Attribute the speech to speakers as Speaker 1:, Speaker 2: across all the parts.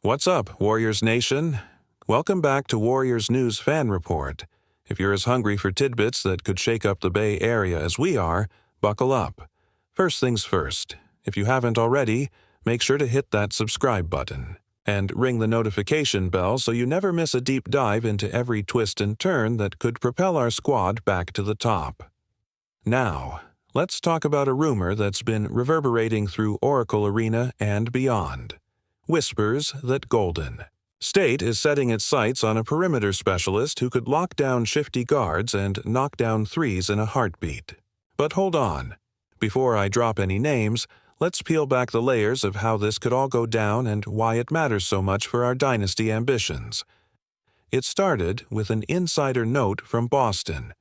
Speaker 1: What's up, Warriors Nation? Welcome back to Warriors News Fan Report. If you're as hungry for tidbits that could shake up the Bay Area as we are, buckle up. First things first, if you haven't already, make sure to hit that subscribe button and ring the notification bell so you never miss a deep dive into every twist and turn that could propel our squad back to the top. Now, let's talk about a rumor that's been reverberating through Oracle Arena and beyond. Whispers that Golden State is setting its sights on a perimeter specialist who could lock down shifty guards and knock down threes in a heartbeat. But hold on. Before I drop any names, let's peel back the layers of how this could all go down and why it matters so much for our dynasty ambitions. It started with an insider note from Boston.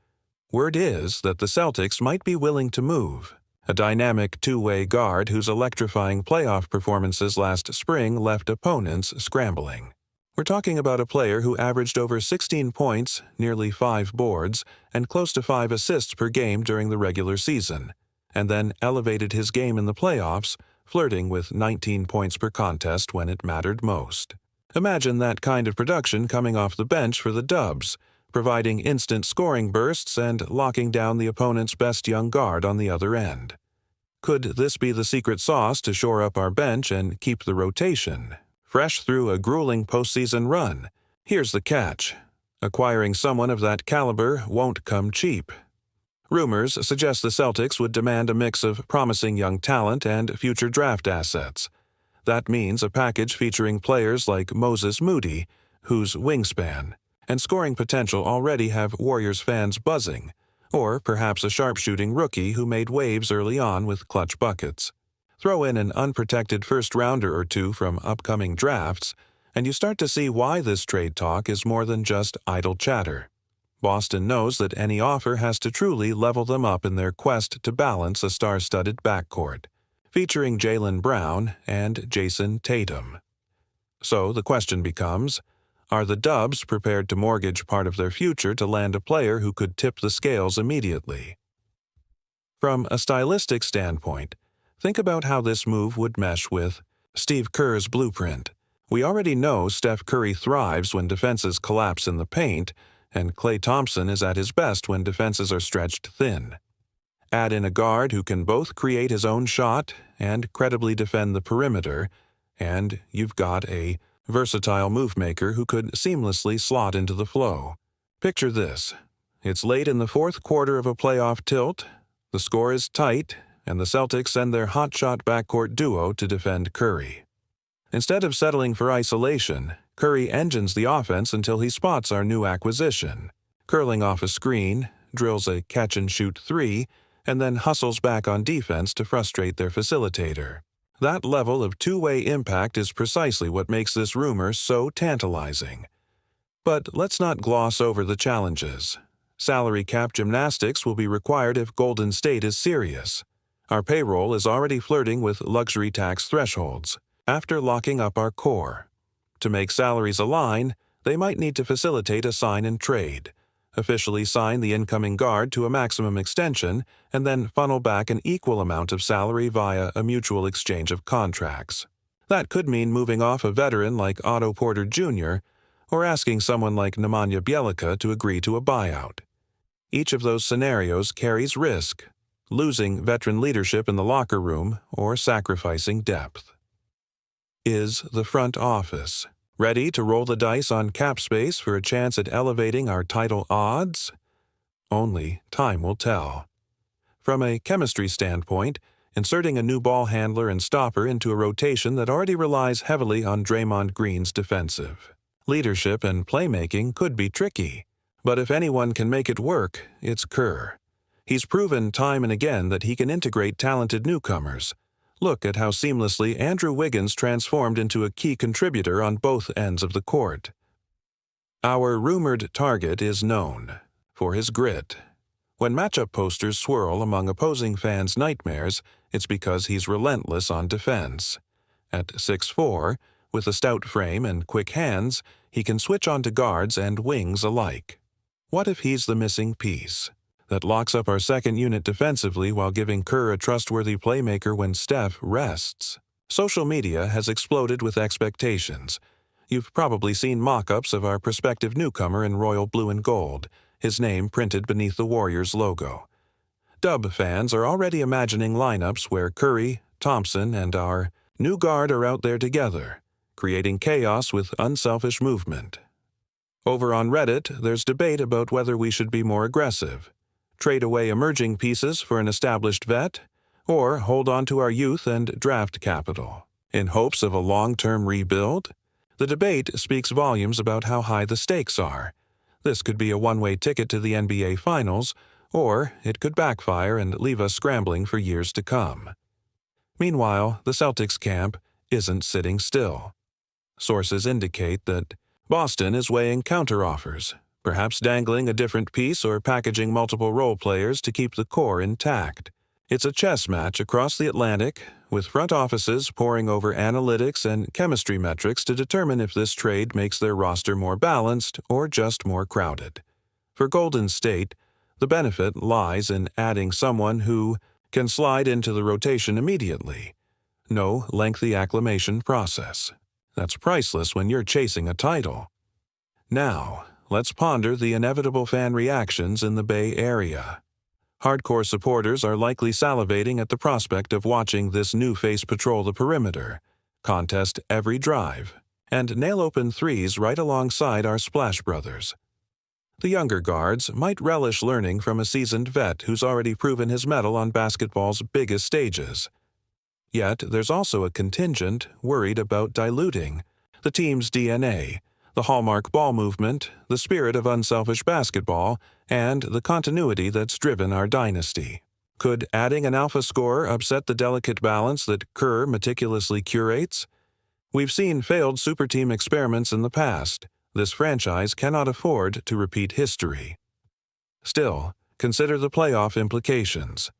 Speaker 1: Word is that the Celtics might be willing to move a dynamic two-way guard whose electrifying playoff performances last spring left opponents scrambling. We're talking about a player who averaged over 16 points, nearly 5 boards, and close to 5 assists per game during the regular season, and then elevated his game in the playoffs, flirting with 19 points per contest when it mattered most. Imagine that kind of production coming off the bench for the Dubs, providing instant scoring bursts and locking down the opponent's best young guard on the other end. Could this be the secret sauce to shore up our bench and keep the rotation fresh through a grueling postseason run? Here's the catch. Acquiring someone of that caliber won't come cheap. Rumors suggest the Celtics would demand a mix of promising young talent and future draft assets. That means a package featuring players like Moses Moody, whose wingspan and scoring potential already have Warriors fans buzzing, or perhaps a sharpshooting rookie who made waves early on with clutch buckets. Throw in an unprotected first-rounder or two from upcoming drafts, and you start to see why this trade talk is more than just idle chatter. Boston knows that any offer has to truly level them up in their quest to balance a star-studded backcourt, featuring Jaylen Brown and Jason Tatum. So the question becomes, are the Dubs prepared to mortgage part of their future to land a player who could tip the scales immediately? From a stylistic standpoint, think about how this move would mesh with Steve Kerr's blueprint. We already know Steph Curry thrives when defenses collapse in the paint, and Klay Thompson is at his best when defenses are stretched thin. Add in a guard who can both create his own shot and credibly defend the perimeter, and you've got a versatile move-maker who could seamlessly slot into the flow. Picture this. It's late in the fourth quarter of a playoff tilt, the score is tight, and the Celtics send their hotshot backcourt duo to defend Curry. Instead of settling for isolation, Curry engines the offense until he spots our new acquisition, curling off a screen, drills a catch-and-shoot three, and then hustles back on defense to frustrate their facilitator. That level of two-way impact is precisely what makes this rumor so tantalizing. But let's not gloss over the challenges. Salary cap gymnastics will be required if Golden State is serious. Our payroll is already flirting with luxury tax thresholds after locking up our core. To make salaries align, they might need to facilitate a sign and trade, officially sign the incoming guard to a maximum extension, and then funnel back an equal amount of salary via a mutual exchange of contracts. That could mean moving off a veteran like Otto Porter Jr. or asking someone like Nemanja Bjelica to agree to a buyout. Each of those scenarios carries risk, losing veteran leadership in the locker room or sacrificing depth. Is the front office ready to roll the dice on cap space for a chance at elevating our title odds? Only time will tell. From a chemistry standpoint, inserting a new ball handler and stopper into a rotation that already relies heavily on Draymond Green's defensive leadership and playmaking could be tricky, but if anyone can make it work, it's Kerr. He's proven time and again that he can integrate talented newcomers. Look at how seamlessly Andrew Wiggins transformed into a key contributor on both ends of the court. Our rumored target is known for his grit. When matchup posters swirl among opposing fans' nightmares, it's because he's relentless on defense. At 6'4", with a stout frame and quick hands, he can switch onto guards and wings alike. What if he's the missing piece that locks up our second unit defensively while giving Kerr a trustworthy playmaker when Steph rests? Social media has exploded with expectations. You've probably seen mock-ups of our prospective newcomer in royal blue and gold, his name printed beneath the Warriors logo. Dub fans are already imagining lineups where Curry, Thompson, and our new guard are out there together, creating chaos with unselfish movement. Over on Reddit, there's debate about whether we should be more aggressive, trade away emerging pieces for an established vet, or hold on to our youth and draft capital, in hopes of a long-term rebuild. The debate speaks volumes about how high the stakes are. This could be a one-way ticket to the NBA Finals, or it could backfire and leave us scrambling for years to come. Meanwhile, the Celtics camp isn't sitting still. Sources indicate that Boston is weighing counteroffers, perhaps dangling a different piece or packaging multiple role players to keep the core intact. It's a chess match across the Atlantic, with front offices poring over analytics and chemistry metrics to determine if this trade makes their roster more balanced or just more crowded. For Golden State, the benefit lies in adding someone who can slide into the rotation immediately. No lengthy acclimation process. That's priceless when you're chasing a title. Now, let's ponder the inevitable fan reactions in the Bay Area. Hardcore supporters are likely salivating at the prospect of watching this new face patrol the perimeter, contest every drive, and nail open threes right alongside our Splash Brothers. The younger guards might relish learning from a seasoned vet who's already proven his mettle on basketball's biggest stages. Yet there's also a contingent worried about diluting the team's DNA, the hallmark ball movement, the spirit of unselfish basketball, and the continuity that's driven our dynasty. Could adding an alpha scorer upset the delicate balance that Kerr meticulously curates? We've seen failed superteam experiments in the past. This franchise cannot afford to repeat history. Still, consider the playoff implications.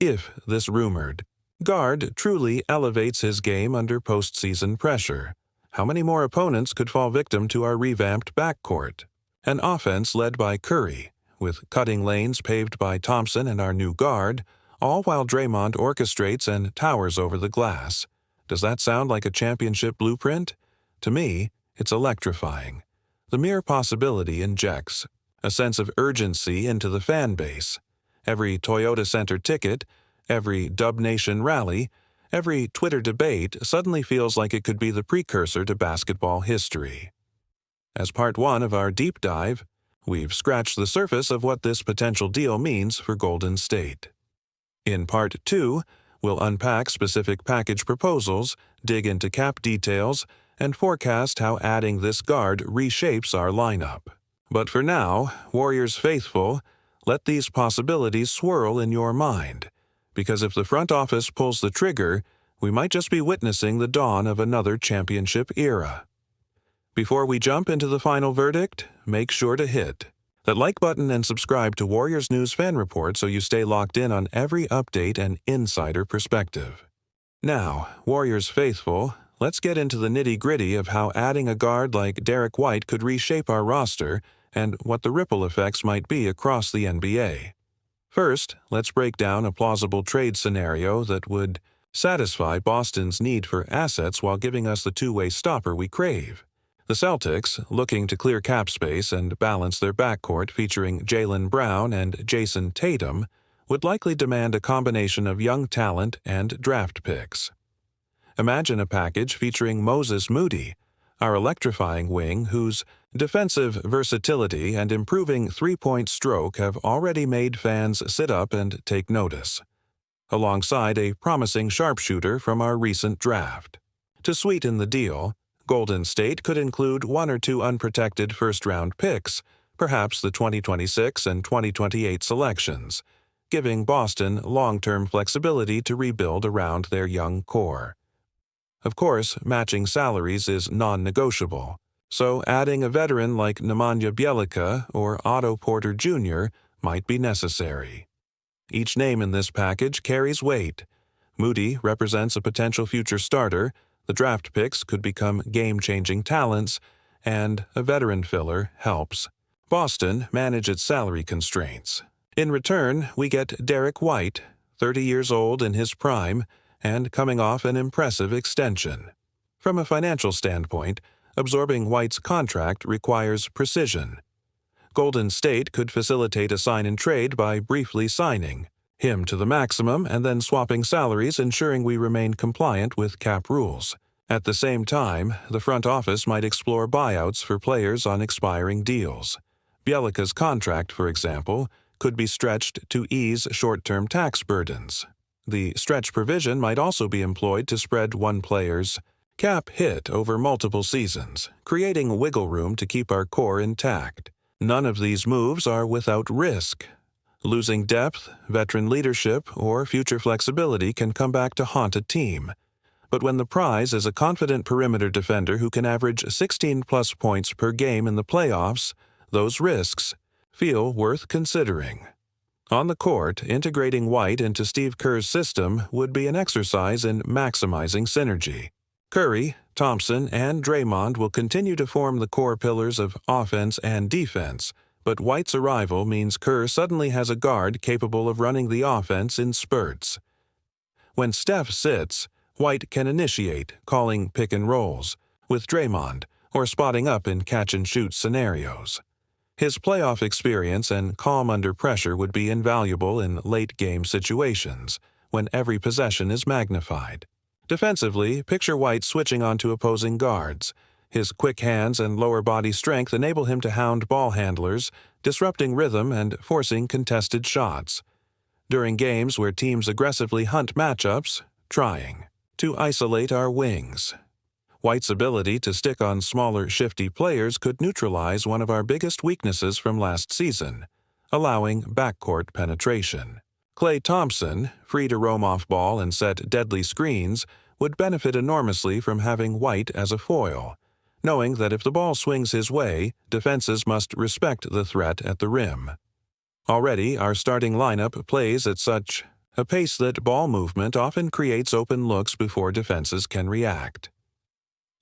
Speaker 1: If this rumored guard truly elevates his game under postseason pressure, how many more opponents could fall victim to our revamped backcourt? An offense led by Curry, with cutting lanes paved by Thompson and our new guard, all while Draymond orchestrates and towers over the glass. Does that sound like a championship blueprint? To me, it's electrifying. The mere possibility injects a sense of urgency into the fan base. Every Toyota Center ticket, every Dub Nation rally, every Twitter debate suddenly feels like it could be the precursor to basketball history. As part one of our deep dive, we've scratched the surface of what this potential deal means for Golden State. In part two, we'll unpack specific package proposals, dig into cap details, and forecast how adding this guard reshapes our lineup. But for now, Warriors faithful, let these possibilities swirl in your mind, because if the front office pulls the trigger, we might just be witnessing the dawn of another championship era. Before we jump into the final verdict, make sure to hit that like button and subscribe to Warriors News Fan Report so you stay locked in on every update and insider perspective. Now, Warriors faithful, let's get into the nitty-gritty of how adding a guard like Derrick White could reshape our roster and what the ripple effects might be across the NBA. First, let's break down a plausible trade scenario that would satisfy Boston's need for assets while giving us the two-way stopper we crave. The Celtics, looking to clear cap space and balance their backcourt featuring Jaylen Brown and Jason Tatum, would likely demand a combination of young talent and draft picks. Imagine a package featuring Moses Moody, our electrifying wing whose defensive versatility and improving three-point stroke have already made fans sit up and take notice, alongside a promising sharpshooter from our recent draft. To sweeten the deal, Golden State could include one or two unprotected first-round picks, perhaps the 2026 and 2028 selections, giving Boston long-term flexibility to rebuild around their young core. Of course, matching salaries is non-negotiable, so adding a veteran like Nemanja Bjelica or Otto Porter Jr. might be necessary. Each name in this package carries weight. Moody represents a potential future starter, the draft picks could become game-changing talents, and a veteran filler helps Boston manage its salary constraints. In return, we get Derrick White, 30 years old in his prime, and coming off an impressive extension. From a financial standpoint, absorbing White's contract requires precision. Golden State could facilitate a sign-and-trade by briefly signing him to the maximum and then swapping salaries, ensuring we remain compliant with cap rules. At the same time, the front office might explore buyouts for players on expiring deals. Bjelica's contract, for example, could be stretched to ease short-term tax burdens. The stretch provision might also be employed to spread one player's cap hit over multiple seasons, creating wiggle room to keep our core intact. None of these moves are without risk. Losing depth, veteran leadership, or future flexibility can come back to haunt a team. But when the prize is a confident perimeter defender who can average 16-plus points per game in the playoffs, those risks feel worth considering. On the court, integrating White into Steve Kerr's system would be an exercise in maximizing synergy. Curry, Thompson, and Draymond will continue to form the core pillars of offense and defense, but White's arrival means Kerr suddenly has a guard capable of running the offense in spurts. When Steph sits, White can initiate, calling pick and rolls with Draymond or spotting up in catch-and-shoot scenarios. His playoff experience and calm under pressure would be invaluable in late-game situations, when every possession is magnified. Defensively, picture White switching onto opposing guards. His quick hands and lower body strength enable him to hound ball handlers, disrupting rhythm and forcing contested shots. During games where teams aggressively hunt matchups, trying to isolate our wings. White's ability to stick on smaller, shifty players could neutralize one of our biggest weaknesses from last season, allowing backcourt penetration. Klay Thompson, free to roam off ball and set deadly screens, would benefit enormously from having White as a foil, knowing that if the ball swings his way, defenses must respect the threat at the rim. Already, our starting lineup plays at such a pace that ball movement often creates open looks before defenses can react.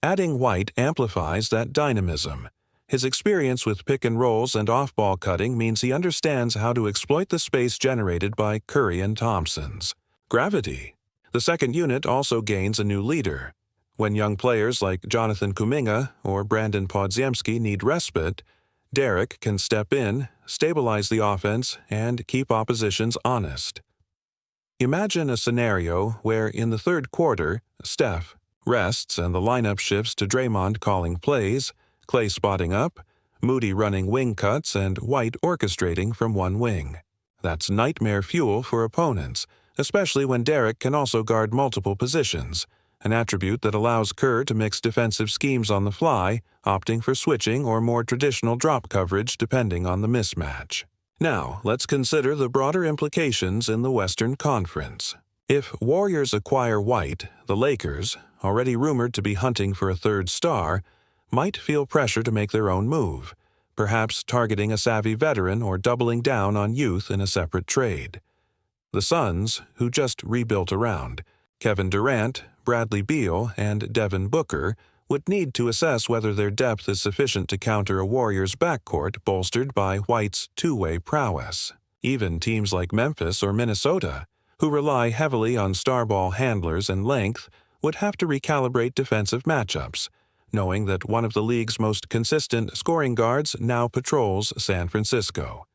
Speaker 1: Adding White amplifies that dynamism. His experience with pick and rolls and off-ball cutting means he understands how to exploit the space generated by Curry and Thompson's gravity. The second unit also gains a new leader. When young players like Jonathan Kuminga or Brandon Podziemski need respite, Derrick can step in, stabilize the offense, and keep oppositions honest. Imagine a scenario where in the third quarter, Steph rests and the lineup shifts to Draymond calling plays, Klay spotting up, Moody running wing cuts, and White orchestrating from one wing. That's nightmare fuel for opponents, especially when Derrick can also guard multiple positions, an attribute that allows Kerr to mix defensive schemes on the fly, opting for switching or more traditional drop coverage depending on the mismatch. Now, let's consider the broader implications in the Western Conference. If Warriors acquire White, the Lakers, already rumored to be hunting for a third star, might feel pressure to make their own move, perhaps targeting a savvy veteran or doubling down on youth in a separate trade. The Suns, who just rebuilt around Kevin Durant, Bradley Beal, and Devin Booker, would need to assess whether their depth is sufficient to counter a Warriors backcourt bolstered by White's two-way prowess. Even teams like Memphis or Minnesota, who rely heavily on star ball handlers and length, would have to recalibrate defensive matchups, knowing that one of the league's most consistent scoring guards now patrols San Francisco.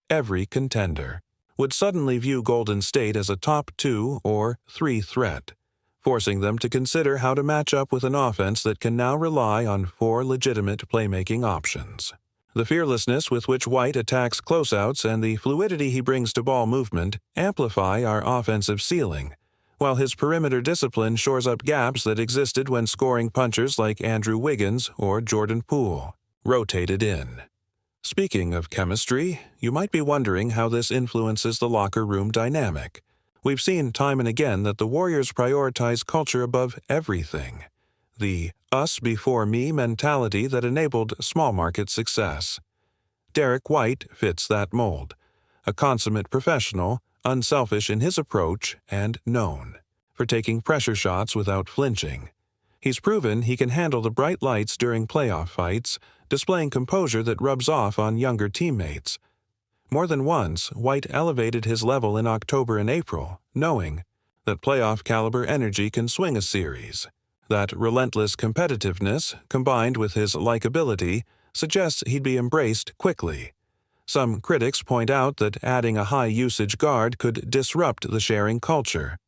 Speaker 1: Every contender would suddenly view Golden State as a top 2 or 3 threat, forcing them to consider how to match up with an offense that can now rely on 4 legitimate playmaking options. The fearlessness with which White attacks closeouts and the fluidity he brings to ball movement amplify our offensive ceiling, while his perimeter discipline shores up gaps that existed when scoring punchers like Andrew Wiggins or Jordan Poole rotated in. Speaking of chemistry, you might be wondering how this influences the locker room dynamic. We've seen time and again that the Warriors prioritize culture above everything. The us-before-me mentality that enabled small-market success. Derrick White fits that mold. A consummate professional, unselfish in his approach, and known for taking pressure shots without flinching. He's proven he can handle the bright lights during playoff fights, displaying composure that rubs off on younger teammates. More than once, White elevated his level in October and April, knowing that playoff-caliber energy can swing a series. That relentless competitiveness, combined with his likability, suggests he'd be embraced quickly. Some critics point out that adding a high-usage guard could disrupt the sharing culture.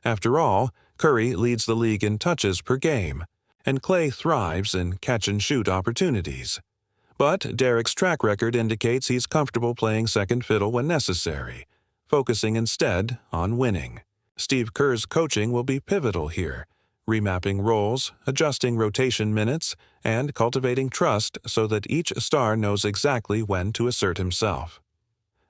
Speaker 1: After all, Curry leads the league in touches per game, and Klay thrives in catch-and-shoot opportunities. But Derrick's track record indicates he's comfortable playing second fiddle when necessary, focusing instead on winning. Steve Kerr's coaching will be pivotal here, remapping roles, adjusting rotation minutes, and cultivating trust so that each star knows exactly when to assert himself.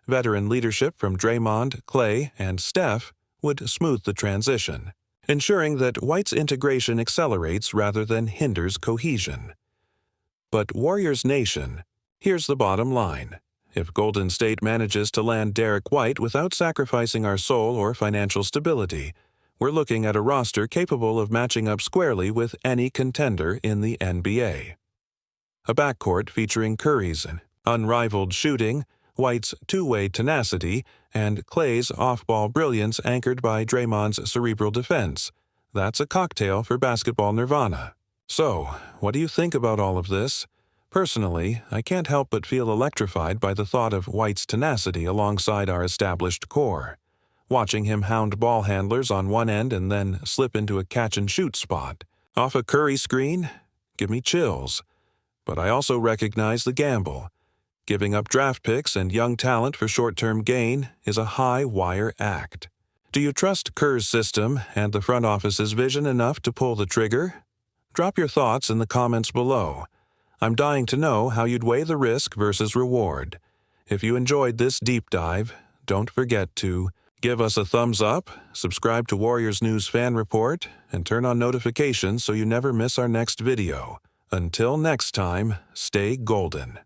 Speaker 1: Veteran leadership from Draymond, Klay, and Steph would smooth the transition, ensuring that White's integration accelerates rather than hinders cohesion. But Warriors Nation, here's the bottom line. If Golden State manages to land Derrick White without sacrificing our soul or financial stability, we're looking at a roster capable of matching up squarely with any contender in the NBA. A backcourt featuring Curry's unrivaled shooting, White's two-way tenacity, and Klay's off-ball brilliance anchored by Draymond's cerebral defense. That's a cocktail for basketball nirvana. So, what do you think about all of this? Personally, I can't help but feel electrified by the thought of White's tenacity alongside our established core. Watching him hound ball handlers on one end and then slip into a catch-and-shoot spot off a Curry screen? Give me chills. But I also recognize the gamble. Giving up draft picks and young talent for short-term gain is a high-wire act. Do you trust Kerr's system and the front office's vision enough to pull the trigger? Drop your thoughts in the comments below. I'm dying to know how you'd weigh the risk versus reward. If you enjoyed this deep dive, don't forget to give us a thumbs up, subscribe to Warriors News Fan Report, and turn on notifications so you never miss our next video. Until next time, stay golden.